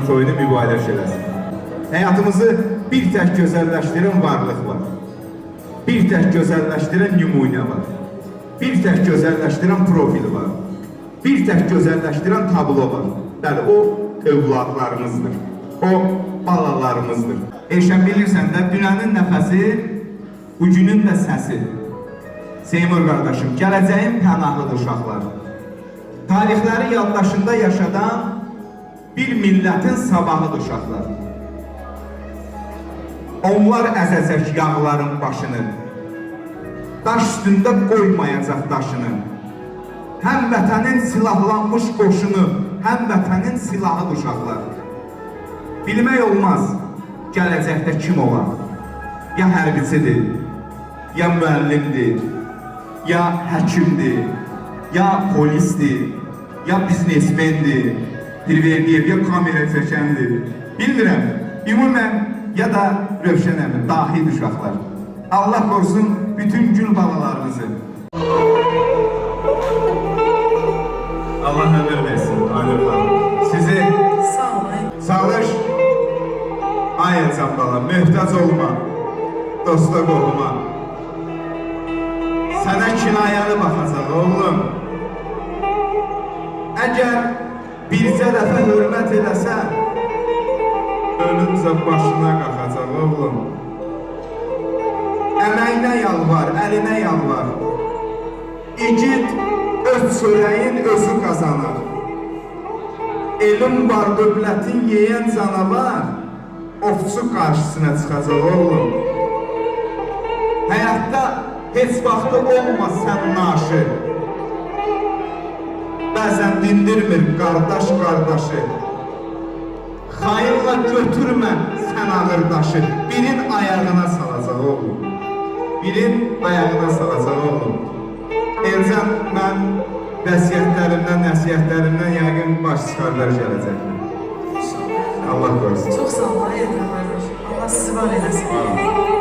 toyunu mübarək eləsin. Həyatımızı bir tək gözəlləşdirən varlıq var. Bir tək gözəlləşdirən nümunə var. Bir tək gözəlləşdirən profil var. Bir tək gözəlləşdirən tablo var. Bəli, o övladlarımızdır. O balalarımızdır. Eşən bilirsən də, dünənin nəfəsi, bugünün də səsi. Seymur qardaşım, gələcəyin pənahlıdır uşaqlar. Tarixləri yaddaşında yaşadan bir millətin sabahıdır uşaqlar. Onlar əzəcək yağların başını, daş üstündə qoymayacaq daşını. Həm vətənin silahlanmış qoşunu, həm vətənin silahıdır uşaqlar. Bilmək olmaz, gələcəkdə kim olar? Ya hərbicidir, ya müəllimdir, ya həkimdir, ya polisdir, ya biznesmendir, Pirverdiyev, ya kamera çəkəndir. Bilmirəm, ümumən ya da Rövşən əmi, dahidir uşaqlar. Allah qorusun bütün gül balalarımızı. Allah ömür versin, Aynur xanım. Sizi sağlış, ayılcan bala, möhtac olma, dosta qohuma. Sənə kinayalı baxacaq, oğlum. Əgər bircə dəfə hörmət eləsən, ölümcə başına qalxacaq, oğlum. Əməyinə yalvar, əlinə yalvar. İgid öz çörəyin özü qazanır. Elm var, dövlətin yeyən canavar, ofçu qarşısına çıxacaq, oğlum. Həyatda heç vaxtı olmaz sən naşı. Bəzən dindirmir qardaş qardaşı. Xayırla götürmə sən ağır daşı. Birin ayağına salacaq, oğlum. Birin ayağına salacaq, oğlum. Elcan, mən vəsiyyətlərimdən, nəsiyyətlərimdən yəqin baş çıxarlar gələcək. Allah qorusun. Çox sağ olun, Allah sizi var eləsin.